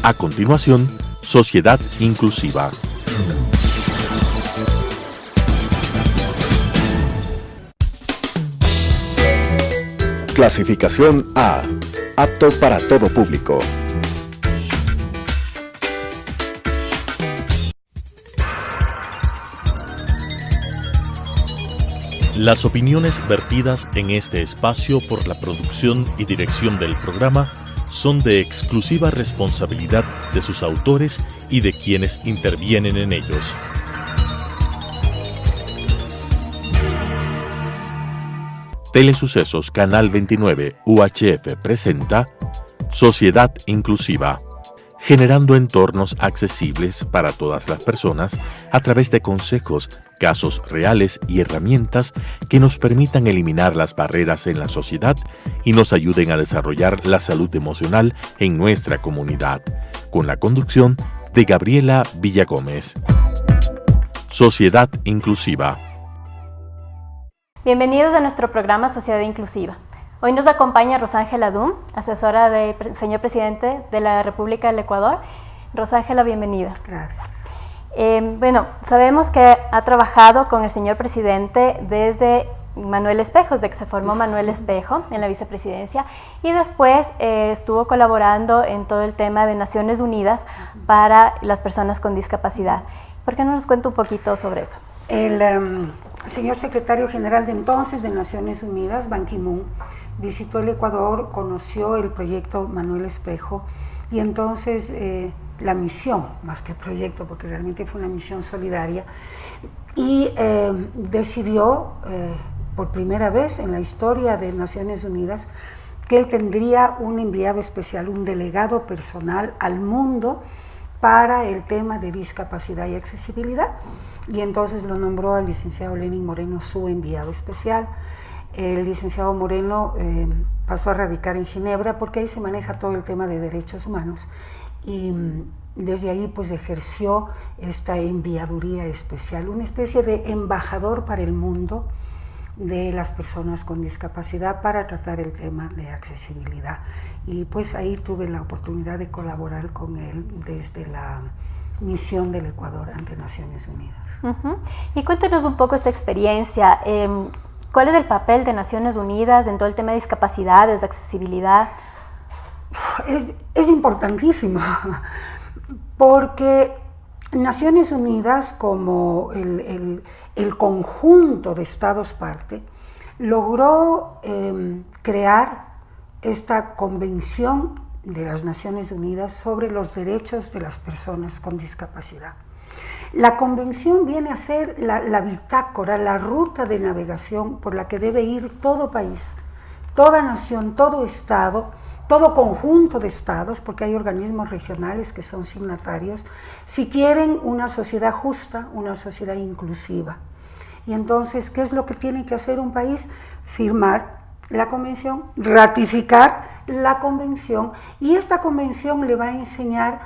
A continuación, Sociedad Inclusiva. Clasificación A. Apto para todo público. Las opiniones vertidas en este espacio por la producción y dirección del programa son de exclusiva responsabilidad de sus autores y de quienes intervienen en ellos. Telesucesos Canal 29 UHF presenta Sociedad Inclusiva, generando entornos accesibles para todas las personas a través de consejos, casos reales y herramientas que nos permitan eliminar las barreras en la sociedad y nos ayuden a desarrollar la salud emocional en nuestra comunidad, con la conducción de Gabriela Villagómez. Sociedad Inclusiva. Bienvenidos a nuestro programa Sociedad Inclusiva. Hoy nos acompaña Rosángela Dum, asesora del señor presidente de la República del Ecuador. Rosángela, bienvenida. Gracias. Sabemos que ha trabajado con el señor presidente desde Manuel Espejo, desde que se formó Manuel Espejo en la vicepresidencia, y después estuvo colaborando en todo el tema de Naciones Unidas para las personas con discapacidad. ¿Por qué no nos cuenta un poquito sobre eso? El señor secretario general de entonces de Naciones Unidas, Ban Ki-moon, visitó el Ecuador, conoció el proyecto Manuel Espejo y entonces la misión, más que proyecto, porque realmente fue una misión solidaria, y decidió por primera vez en la historia de Naciones Unidas que él tendría un enviado especial, un delegado personal al mundo para el tema de discapacidad y accesibilidad, y entonces lo nombró al licenciado Lenin Moreno su enviado especial. El licenciado Moreno pasó a radicar en Ginebra porque ahí se maneja todo el tema de derechos humanos y desde ahí pues ejerció esta enviaduría especial, una especie de embajador para el mundo de las personas con discapacidad para tratar el tema de accesibilidad. Y pues ahí tuve la oportunidad de colaborar con él desde la misión del Ecuador ante Naciones Unidas. Y cuéntenos un poco esta experiencia. ¿Cuál es el papel de Naciones Unidas en todo el tema de discapacidades, de accesibilidad? Es importantísimo, porque Naciones Unidas, como el conjunto de Estados parte, logró crear esta Convención de las Naciones Unidas sobre los derechos de las personas con discapacidad. La convención viene a ser la bitácora, la ruta de navegación por la que debe ir todo país, toda nación, todo estado, todo conjunto de estados, porque hay organismos regionales que son signatarios, si quieren una sociedad justa, una sociedad inclusiva. Y entonces, ¿qué es lo que tiene que hacer un país? Firmar la convención, ratificar la convención, y esta convención le va a enseñar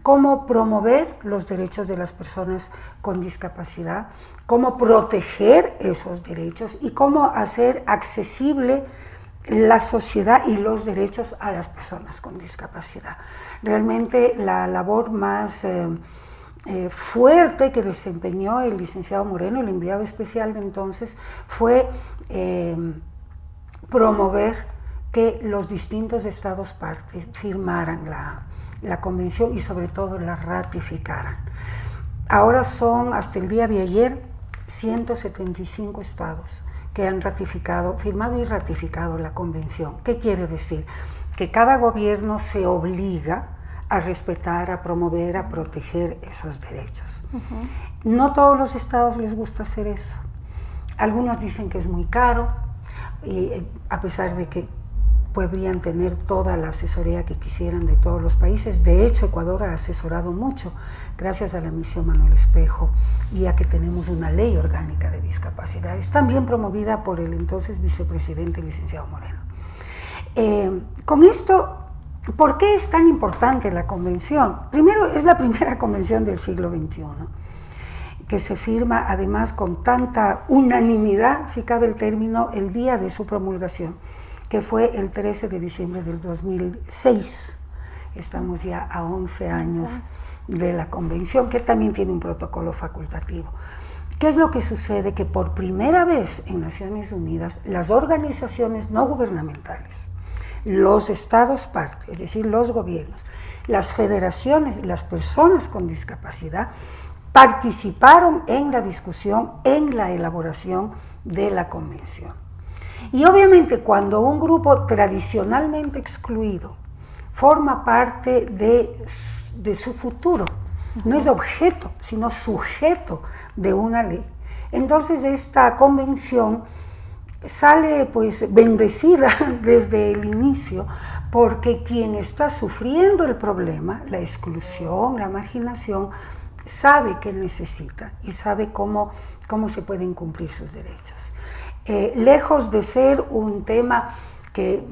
cómo promover los derechos de las personas con discapacidad, cómo proteger esos derechos y cómo hacer accesible la sociedad y los derechos a las personas con discapacidad. Realmente la labor más fuerte que desempeñó el licenciado Moreno, el enviado especial de entonces, fue promover que los distintos estados parte firmaran la convención y sobre todo la ratificaran. Ahora son, hasta el día de ayer, 175 estados que han ratificado, firmado y ratificado la convención. ¿Qué quiere decir? Que cada gobierno se obliga a respetar, a promover, a proteger esos derechos. No todos los estados les gusta hacer eso. Algunos dicen que es muy caro, y a pesar de que podrían tener toda la asesoría que quisieran de todos los países. De hecho, Ecuador ha asesorado mucho gracias a la misión Manuel Espejo y a que tenemos una ley orgánica de discapacidades, también promovida por el entonces vicepresidente, licenciado Moreno. Con esto, ¿por qué es tan importante la convención? Primero, es la primera convención del siglo XXI, que se firma además con tanta unanimidad, si cabe el término, el día de su promulgación, que fue el 13 de diciembre del 2006. Estamos ya a 11 años de la convención, que también tiene un protocolo facultativo. ¿Qué es lo que sucede? Que por primera vez en Naciones Unidas, las organizaciones no gubernamentales, los estados parte, es decir, los gobiernos, las federaciones, las personas con discapacidad, participaron en la discusión, en la elaboración de la convención. Y obviamente cuando un grupo tradicionalmente excluido forma parte de su futuro, no es objeto, sino sujeto de una ley, entonces esta convención sale pues bendecida desde el inicio, porque quien está sufriendo el problema, la exclusión, la marginación, sabe qué necesita y sabe cómo se pueden cumplir sus derechos. Lejos de ser un tema que,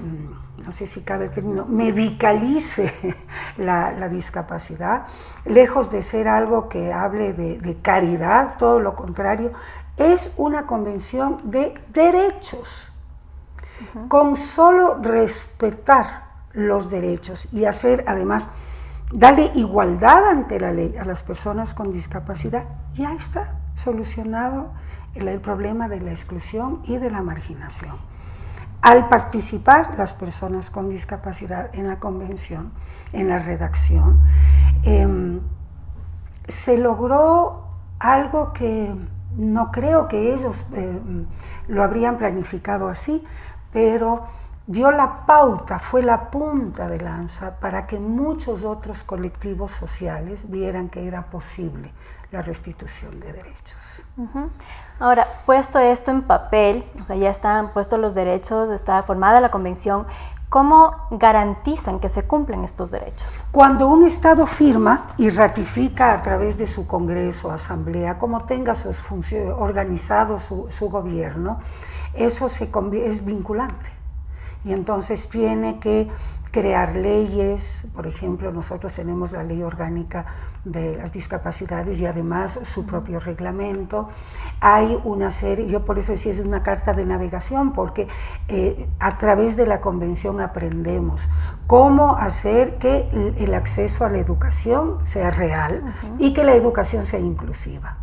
no sé si cabe el término, medicalice la discapacidad, lejos de ser algo que hable de caridad, todo lo contrario, es una convención de derechos. Con solo respetar los derechos y hacer, además, darle igualdad ante la ley a las personas con discapacidad, ya está solucionado el problema de la exclusión y de la marginación. Al participar las personas con discapacidad en la convención, en la redacción, se logró algo que no creo que ellos lo habrían planificado así, pero dio la pauta, fue la punta de lanza para que muchos otros colectivos sociales vieran que era posible la restitución de derechos. Ahora, puesto esto en papel, o sea, ya están puestos los derechos, está formada la convención, ¿cómo garantizan que se cumplen estos derechos? Cuando un Estado firma y ratifica a través de su Congreso, Asamblea, como tenga organizado su gobierno, eso es vinculante. Y entonces tiene que crear leyes, por ejemplo, nosotros tenemos la Ley Orgánica de las Discapacidades y además su propio reglamento. Hay una serie, yo por eso decía, es una carta de navegación, porque a través de la convención aprendemos cómo hacer que el acceso a la educación sea real y que la educación sea inclusiva.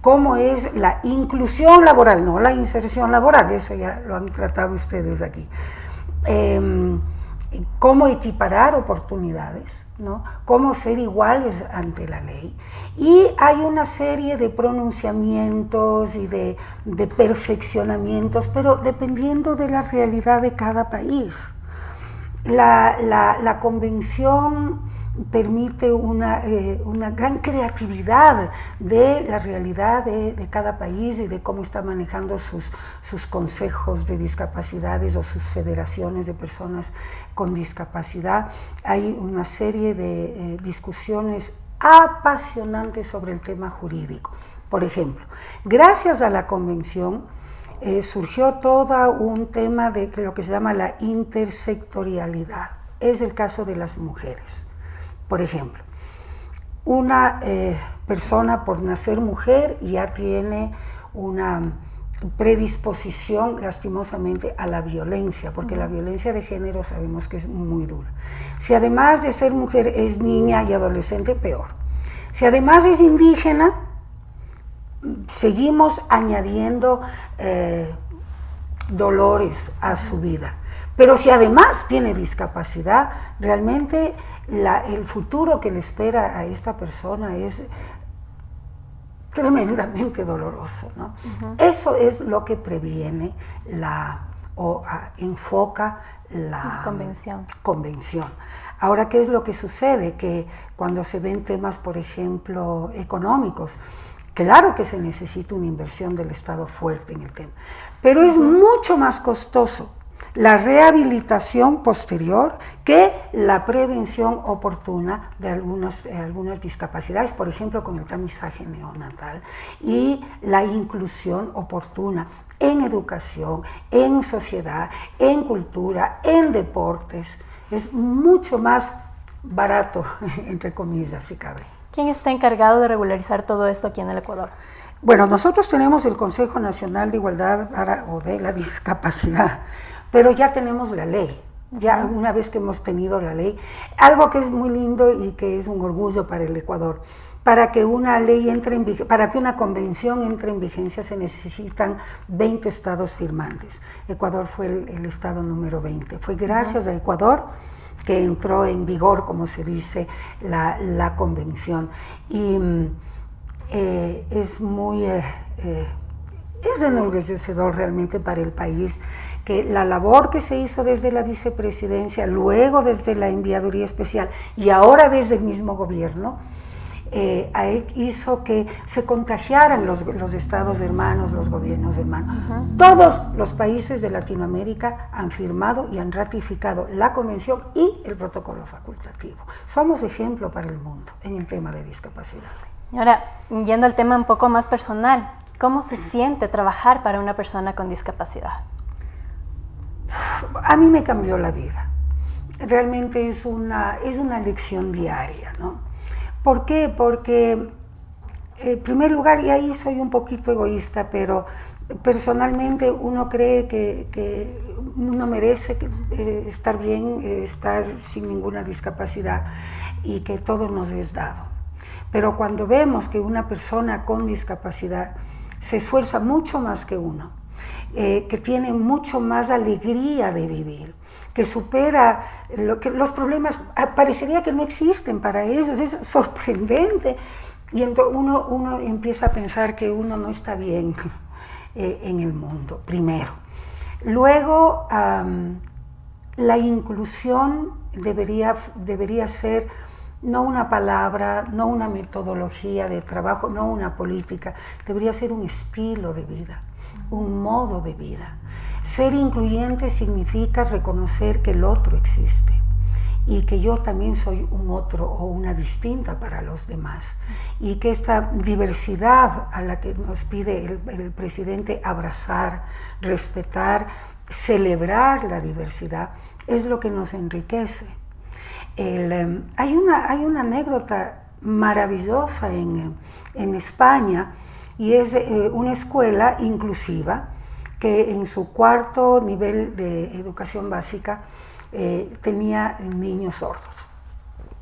Cómo es la inclusión laboral, no la inserción laboral, eso ya lo han tratado ustedes aquí. Cómo equiparar oportunidades, ¿no? Cómo ser iguales ante la ley. Y hay una serie de pronunciamientos y de perfeccionamientos, pero dependiendo de la realidad de cada país. La convención permite una gran creatividad de la realidad de cada país y de cómo está manejando sus consejos de discapacidades o sus federaciones de personas con discapacidad. Hay una serie de discusiones apasionantes sobre el tema jurídico. Por ejemplo, gracias a la convención surgió todo un tema de lo que se llama la intersectorialidad. Es el caso de las mujeres. Por ejemplo, una persona por nacer mujer ya tiene una predisposición lastimosamente a la violencia, porque la violencia de género sabemos que es muy dura. Si además de ser mujer es niña y adolescente, peor. Si además es indígena, seguimos añadiendo dolores a su vida. Pero si además tiene discapacidad, realmente el futuro que le espera a esta persona es tremendamente doloroso, ¿no? Eso es lo que previene enfoca la convención. Ahora, ¿qué es lo que sucede? Que cuando se ven temas, por ejemplo, económicos, claro que se necesita una inversión del Estado fuerte en el tema, pero es mucho más costoso la rehabilitación posterior que la prevención oportuna de algunas discapacidades, por ejemplo con el tamizaje neonatal, y la inclusión oportuna en educación, en sociedad, en cultura, en deportes. Es mucho más barato, entre comillas, si cabe. ¿Quién está encargado de regularizar todo esto aquí en el Ecuador? Bueno, nosotros tenemos el Consejo Nacional de Igualdad o de la Discapacidad, pero ya tenemos la ley. ya una vez que hemos tenido la ley. Algo que es muy lindo y que es un orgullo para el Ecuador. Para que una ley entre en para que una convención entre en vigencia se necesitan 20 estados firmantes. Ecuador fue el estado número 20. Fue gracias a Ecuador que entró en vigor, como se dice, la convención. Y es muy es enorgullecedor realmente para el país que la labor que se hizo desde la vicepresidencia, luego desde la enviaduría especial y ahora desde el mismo gobierno, hizo que se contagiaran los estados hermanos, los gobiernos hermanos. Todos los países de Latinoamérica han firmado y han ratificado la convención y el protocolo facultativo. Somos ejemplo para el mundo en el tema de discapacidad. Ahora, yendo al tema un poco más personal, ¿cómo se siente trabajar para una persona con discapacidad? A mí me cambió la vida. Realmente es una lección diaria, ¿no? ¿Por qué? Porque, en primer lugar, y ahí soy un poquito egoísta, pero personalmente uno cree que uno merece estar bien, estar sin ninguna discapacidad y que todo nos es dado. Pero cuando vemos que una persona con discapacidad se esfuerza mucho más que uno, que tiene mucho más alegría de vivir, que supera los problemas, parecería que no existen para ellos, es sorprendente. Y entonces uno empieza a pensar que uno no está bien en el mundo, primero. Luego, la inclusión debería ser no una palabra, no una metodología de trabajo, no una política, debería ser un estilo de vida, un modo de vida. Ser incluyente significa reconocer que el otro existe y que yo también soy un otro o una distinta para los demás, y que esta diversidad a la que nos pide el presidente abrazar, respetar, celebrar la diversidad, es lo que nos enriquece. Hay una anécdota maravillosa en España, y es una escuela inclusiva que en su cuarto nivel de educación básica tenía niños sordos.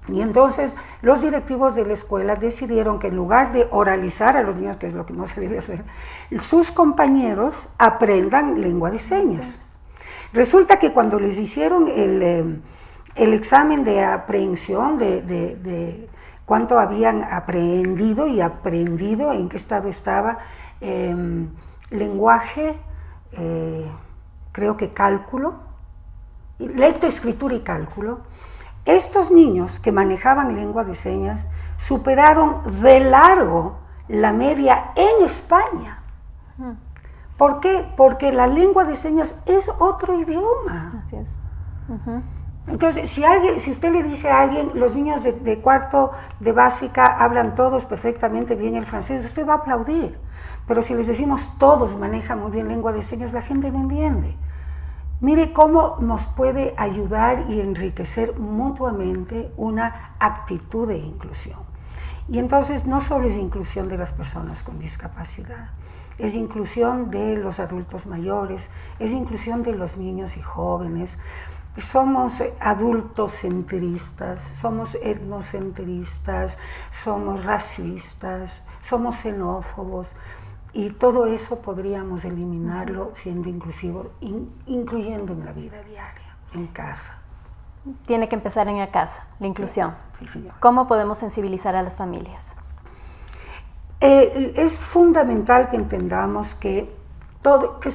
Y entonces los directivos de la escuela decidieron que en lugar de oralizar a los niños, que es lo que no se debe hacer, sus compañeros aprendan lengua de señas. Resulta que cuando les hicieron el examen de aprehensión de cuánto habían aprendido y aprendido, en qué estado estaba, lenguaje, creo que cálculo, lectoescritura y cálculo, estos niños que manejaban lengua de señas superaron de largo la media en España. ¿Por qué? Porque la lengua de señas es otro idioma. Así es. Entonces, si usted le dice a alguien, los niños de cuarto de básica hablan todos perfectamente bien el francés, usted va a aplaudir. Pero si les decimos todos manejan muy bien lengua de señas, la gente no entiende. Mire cómo nos puede ayudar y enriquecer mutuamente una actitud de inclusión. Y entonces no solo es inclusión de las personas con discapacidad, es inclusión de los adultos mayores, es inclusión de los niños y jóvenes. Somos adultocentristas, somos etnocentristas, somos racistas, somos xenófobos, y todo eso podríamos eliminarlo siendo inclusivos, incluyendo en la vida diaria, en casa. Tiene que empezar en la casa, la inclusión. Sí, señor. ¿Cómo podemos sensibilizar a las familias? Es fundamental que entendamos que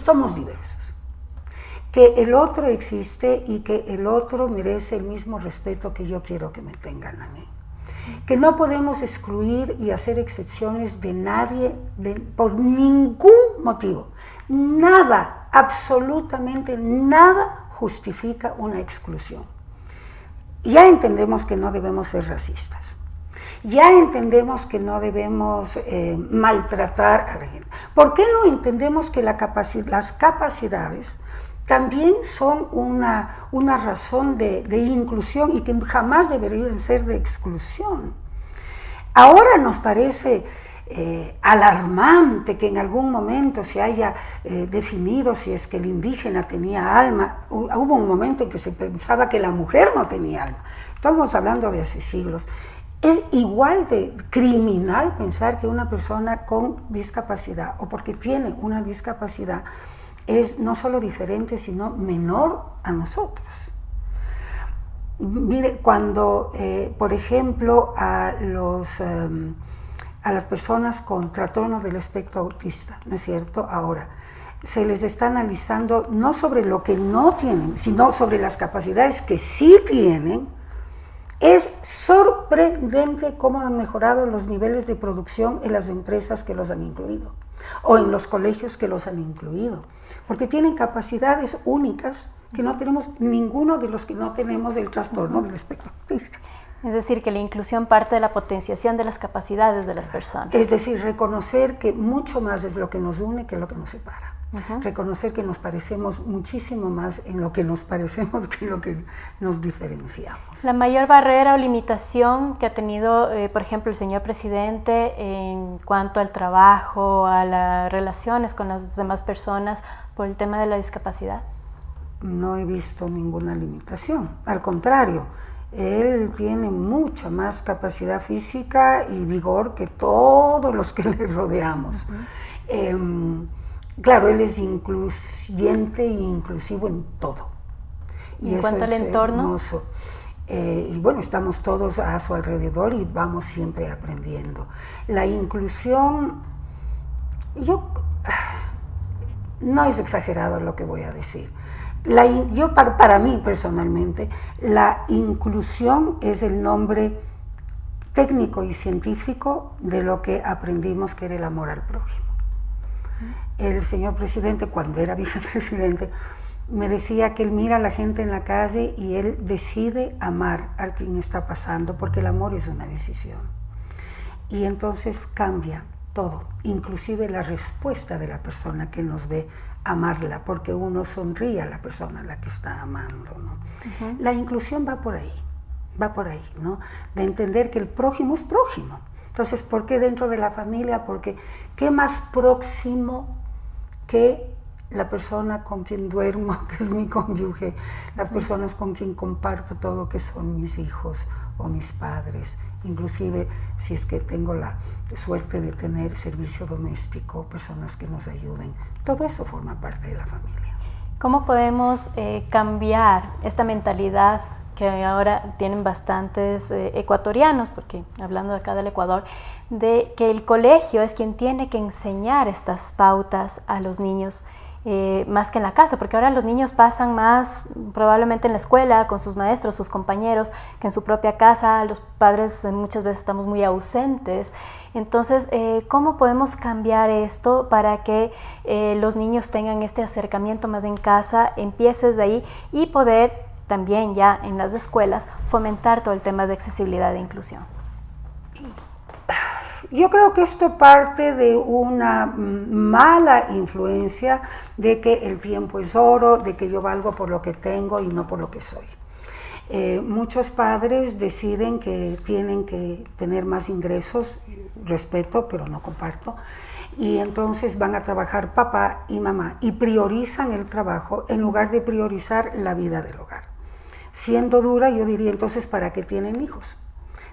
somos diversos, que el otro existe y que el otro merece el mismo respeto que yo quiero que me tengan a mí. Que no podemos excluir y hacer excepciones de nadie por ningún motivo. Nada, absolutamente nada justifica una exclusión. Ya entendemos que no debemos ser racistas. Ya entendemos que no debemos maltratar a la gente. ¿Por qué no entendemos que las capacidades también son una razón de inclusión y que jamás deberían ser de exclusión? Ahora nos parece alarmante que en algún momento se haya definido si es que el indígena tenía alma. Hubo un momento en que se pensaba que la mujer no tenía alma. Estamos hablando de hace siglos. Es igual de criminal pensar que una persona con discapacidad o porque tiene una discapacidad es no solo diferente, sino menor a nosotros. Mire, cuando, por ejemplo, a las personas con trastorno del espectro autista, ¿no es cierto? Ahora, se les está analizando no sobre lo que no tienen, sino sobre las capacidades que sí tienen. Es sorprendente cómo han mejorado los niveles de producción en las empresas que los han incluido o en los colegios que los han incluido, porque tienen capacidades únicas que no tenemos ninguno de los que no tenemos el trastorno del espectro autista. Es decir, que la inclusión parte de la potenciación de las capacidades de las personas. Es decir, reconocer que mucho más es lo que nos une que lo que nos separa. Reconocer que nos parecemos muchísimo más en lo que nos parecemos que en lo que nos diferenciamos. La mayor barrera o limitación que ha tenido, por ejemplo, el señor presidente en cuanto al trabajo, a las relaciones con las demás personas por el tema de la discapacidad. No he visto ninguna limitación, al contrario, él tiene mucha más capacidad física y vigor que todos los que le rodeamos. Claro, él es incluyente e inclusivo en todo. ¿Y en cuanto al entorno? Hermoso. Y bueno, estamos todos a su alrededor y vamos siempre aprendiendo. La inclusión, no es exagerado lo que voy a decir. Para mí personalmente, la inclusión es el nombre técnico y científico de lo que aprendimos que era el amor al prójimo. El señor presidente, cuando era vicepresidente, me decía que él mira a la gente en la calle y él decide amar a quien está pasando, porque el amor es una decisión. Y entonces cambia todo, inclusive la respuesta de la persona que nos ve amarla, porque uno sonríe a la persona a la que está amando, ¿no? La inclusión va por ahí, ¿no? De entender que el prójimo es prójimo. Entonces, ¿por qué dentro de la familia? Porque ¿qué más próximo que la persona con quien duermo, que es mi cónyuge, las personas con quien comparto todo, que son mis hijos o mis padres, inclusive si es que tengo la suerte de tener servicio doméstico, personas que nos ayuden, todo eso forma parte de la familia. ¿Cómo podemos cambiar esta mentalidad que ahora tienen bastantes ecuatorianos, porque hablando de acá del Ecuador, de que el colegio es quien tiene que enseñar estas pautas a los niños más que en la casa, porque ahora los niños pasan más probablemente en la escuela con sus maestros, sus compañeros, que en su propia casa? Los padres muchas veces estamos muy ausentes. Entonces, ¿cómo podemos cambiar esto para que los niños tengan este acercamiento más en casa, empiece desde ahí y poder también ya en las escuelas fomentar todo el tema de accesibilidad e inclusión? Yo creo que esto parte de una mala influencia de que el tiempo es oro, de que yo valgo por lo que tengo y no por lo que soy. Muchos padres deciden que tienen que tener más ingresos, respeto, pero no comparto, y entonces van a trabajar papá y mamá y priorizan el trabajo en lugar de priorizar la vida del hogar. Siendo dura, yo diría entonces, ¿para qué tienen hijos?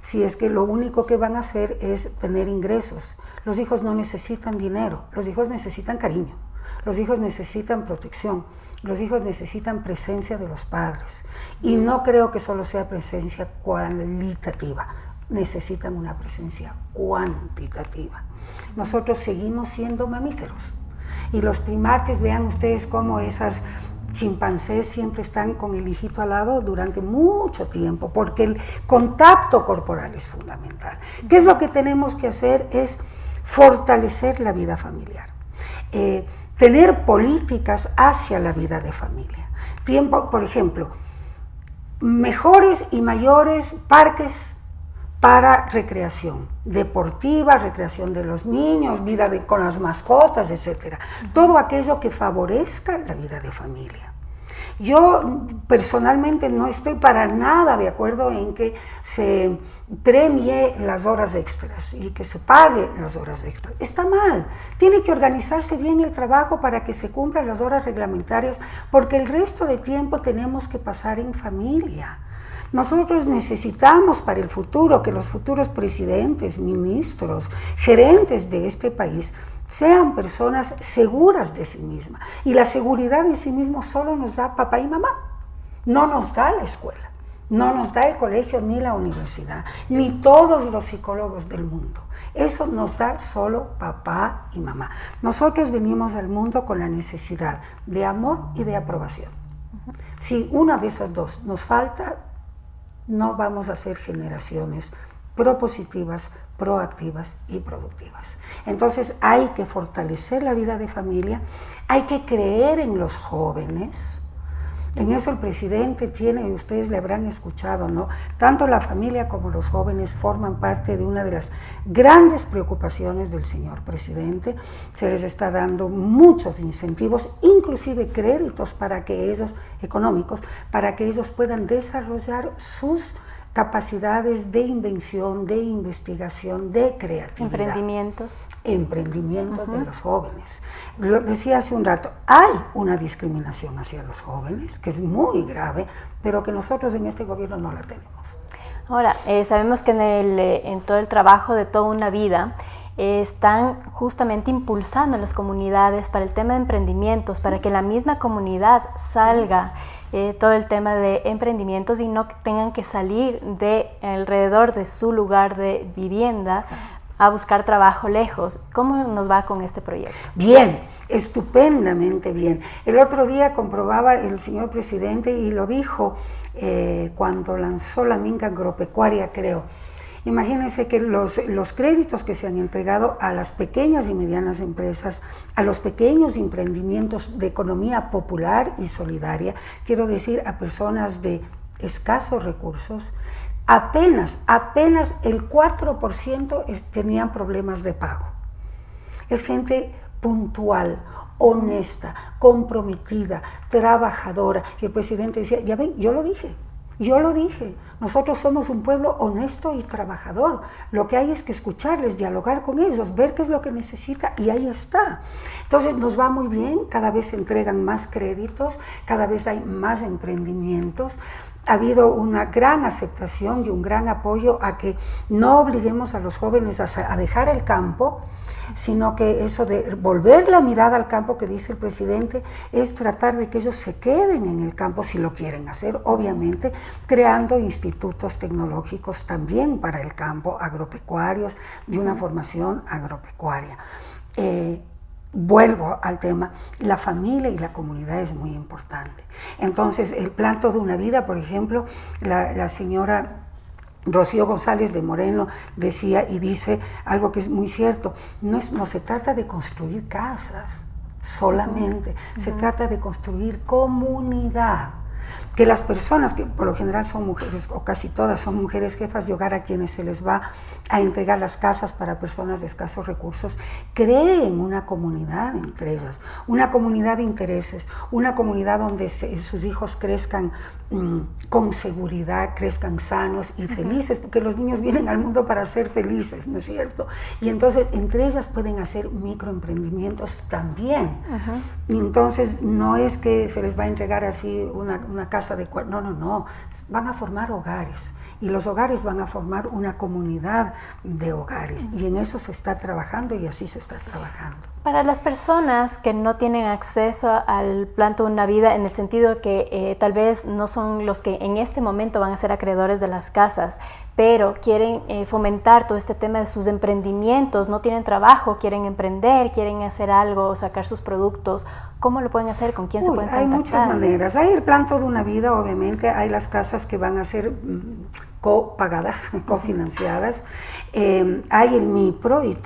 Si es que lo único que van a hacer es tener ingresos. Los hijos no necesitan dinero, los hijos necesitan cariño, los hijos necesitan protección, los hijos necesitan presencia de los padres. Y no creo que solo sea presencia cualitativa, necesitan una presencia cuantitativa. Nosotros seguimos siendo mamíferos. Y los primates, vean ustedes cómo esas chimpancés siempre están con el hijito al lado durante mucho tiempo, porque el contacto corporal es fundamental. ¿Qué es lo que tenemos que hacer? Es fortalecer la vida familiar, tener políticas hacia la vida de familia. Por ejemplo, mejores y mayores parques para recreación deportiva, recreación de los niños, vida con las mascotas, etc. Todo aquello que favorezca la vida de familia. Yo personalmente no estoy para nada de acuerdo en que se premie las horas extras y que se pague las horas extras. Está mal. Tiene que organizarse bien el trabajo para que se cumplan las horas reglamentarias, porque el resto de tiempo tenemos que pasar en familia. Nosotros necesitamos para el futuro que los futuros presidentes, ministros, gerentes de este país sean personas seguras de sí mismas. Y la seguridad de sí mismo solo nos da papá y mamá. No nos da la escuela, no nos da el colegio ni la universidad, ni todos los psicólogos del mundo. Eso nos da solo papá y mamá. Nosotros venimos al mundo con la necesidad de amor y de aprobación. Si una de esas dos nos falta, no vamos a ser generaciones propositivas, proactivas y productivas. Entonces hay que fortalecer la vida de familia, hay que creer en los jóvenes. En eso el presidente tiene, y ustedes le habrán escuchado, ¿no? Tanto la familia como los jóvenes forman parte de una de las grandes preocupaciones del señor presidente. Se les está dando muchos incentivos, inclusive créditos para que ellos, económicos, para que ellos puedan desarrollar sus capacidades de invención, de investigación, de creatividad. Emprendimientos de los jóvenes. Lo decía hace un rato, hay una discriminación hacia los jóvenes, que es muy grave, pero que nosotros en este gobierno no la tenemos. Ahora, sabemos que en todo el trabajo de toda una vida, están justamente impulsando en las comunidades para el tema de emprendimientos, para que la misma comunidad salga todo el tema de emprendimientos y no tengan que salir de alrededor de su lugar de vivienda a buscar trabajo lejos. ¿Cómo nos va con este proyecto? Bien, estupendamente bien. El otro día comprobaba el señor presidente y lo dijo cuando lanzó la minga agropecuaria, creo. Imagínense que los créditos que se han entregado a las pequeñas y medianas empresas, a los pequeños emprendimientos de economía popular y solidaria, quiero decir a personas de escasos recursos, apenas el 4% tenían problemas de pago. Es gente puntual, honesta, comprometida, trabajadora. Y el presidente decía, ya ven, yo lo dije, nosotros somos un pueblo honesto y trabajador. Lo que hay es que escucharles, dialogar con ellos, ver qué es lo que necesita y ahí está. Entonces nos va muy bien, cada vez se entregan más créditos, cada vez hay más emprendimientos. Ha habido una gran aceptación y un gran apoyo a que no obliguemos a los jóvenes a dejar el campo, sino que eso de volver la mirada al campo que dice el presidente es tratar de que ellos se queden en el campo si lo quieren hacer, obviamente creando institutos tecnológicos también para el campo, agropecuarios, de una formación agropecuaria. Vuelvo al tema, la familia y la comunidad es muy importante. Entonces, el plan Toda una Vida, por ejemplo, la señora Rocío González de Moreno decía y dice algo que es muy cierto, no se trata de construir casas solamente, se trata de construir comunidad. Que las personas, que por lo general son mujeres, o casi todas son mujeres jefas de hogar a quienes se les va a entregar las casas para personas de escasos recursos, creen una comunidad entre ellas, una comunidad de intereses, una comunidad donde sus hijos crezcan con seguridad, crezcan sanos y felices, porque los niños vienen al mundo para ser felices, ¿no es cierto? Y entonces entre ellas pueden hacer microemprendimientos también. Y entonces no es que se les va a entregar así una casa de cuarto, no, van a formar hogares y los hogares van a formar una comunidad de hogares y en eso se está trabajando y así se está trabajando. Para las personas que no tienen acceso al plan Toda una Vida, en el sentido que tal vez no son los que en este momento van a ser acreedores de las casas, pero quieren fomentar todo este tema de sus emprendimientos, no tienen trabajo, quieren emprender, quieren hacer algo, sacar sus productos, ¿cómo lo pueden hacer? ¿Con quién se pueden contactar? Hay muchas maneras. Hay el plan Toda una Vida, obviamente, hay las casas que van a ser copagadas, cofinanciadas, hay el MIPRO y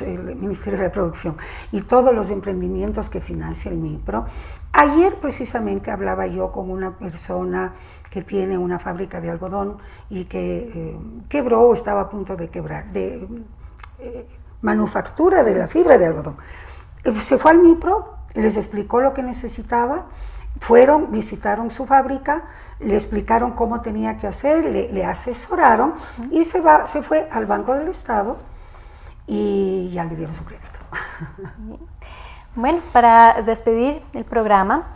el Ministerio de la Producción y todos los emprendimientos que financia el MIPRO. Ayer precisamente hablaba yo con una persona que tiene una fábrica de algodón y que quebró o estaba a punto de quebrar, de manufactura de la fibra de algodón. Se fue al MIPRO, les explicó lo que necesitaba Fueron, visitaron su fábrica, le explicaron cómo tenía que hacer, le asesoraron y se fue al Banco del Estado y ya le dieron su crédito. Bueno, para despedir el programa,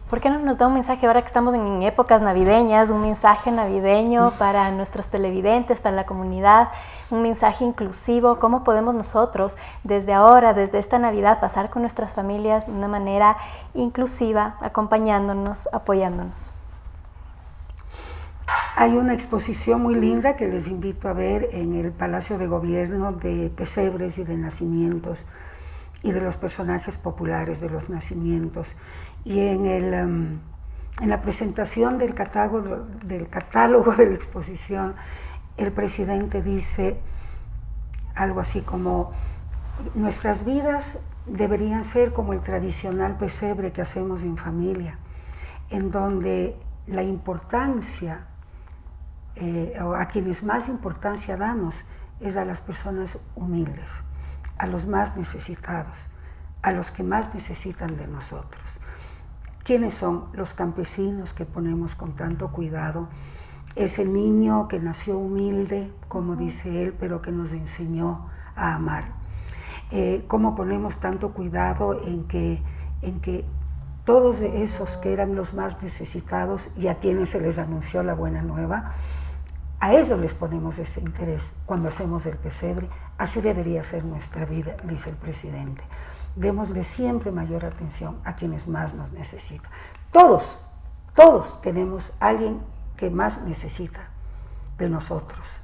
¿por qué no nos da un mensaje ahora que estamos en épocas navideñas, un mensaje navideño para nuestros televidentes, para la comunidad, un mensaje inclusivo? ¿Cómo podemos nosotros desde ahora, desde esta Navidad, pasar con nuestras familias de una manera inclusiva, acompañándonos, apoyándonos? Hay una exposición muy linda que les invito a ver en el Palacio de Gobierno de pesebres y de nacimientos y de los personajes populares de los nacimientos. Y en la presentación del catálogo de la exposición, el presidente dice algo así como: nuestras vidas deberían ser como el tradicional pesebre que hacemos en familia, en donde la importancia, o a quienes más importancia damos, es a las personas humildes, a los más necesitados, a los que más necesitan de nosotros. ¿Quiénes son los campesinos que ponemos con tanto cuidado? Ese niño que nació humilde, como dice él, pero que nos enseñó a amar. ¿Cómo ponemos tanto cuidado en que todos esos que eran los más necesitados y a quienes se les anunció la buena nueva, a ellos les ponemos ese interés cuando hacemos el pesebre? Así debería ser nuestra vida, dice el presidente. Démosle siempre mayor atención a quienes más nos necesitan. Todos tenemos a alguien que más necesita de nosotros.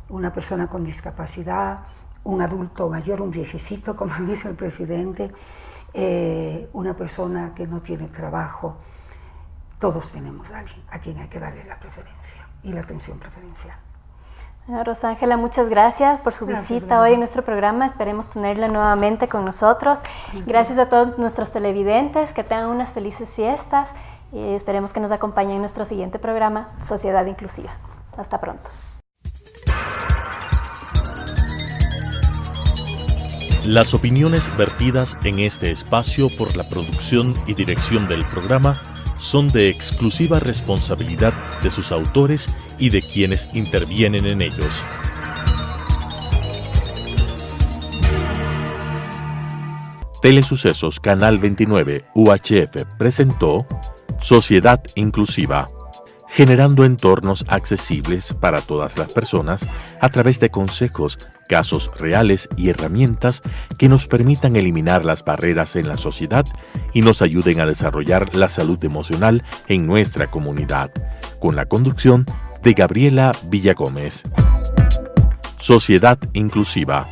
Una persona con discapacidad, un adulto mayor, un viejecito, como dice el presidente, una persona que no tiene trabajo. Todos tenemos a alguien a quien hay que darle la preferencia y la atención preferencial. Rosángela, muchas gracias por su visita hoy en nuestro programa. Esperemos tenerla nuevamente con nosotros. Gracias a todos nuestros televidentes, que tengan unas felices fiestas y esperemos que nos acompañen en nuestro siguiente programa, Sociedad Inclusiva. Hasta pronto. Las opiniones vertidas en este espacio por la producción y dirección del programa son de exclusiva responsabilidad de sus autores y de quienes intervienen en ellos. Telesucesos Canal 29 UHF presentó Sociedad Inclusiva, generando entornos accesibles para todas las personas a través de consejos, casos reales y herramientas que nos permitan eliminar las barreras en la sociedad y nos ayuden a desarrollar la salud emocional en nuestra comunidad, con la conducción de Gabriela Villagómez. Sociedad Inclusiva.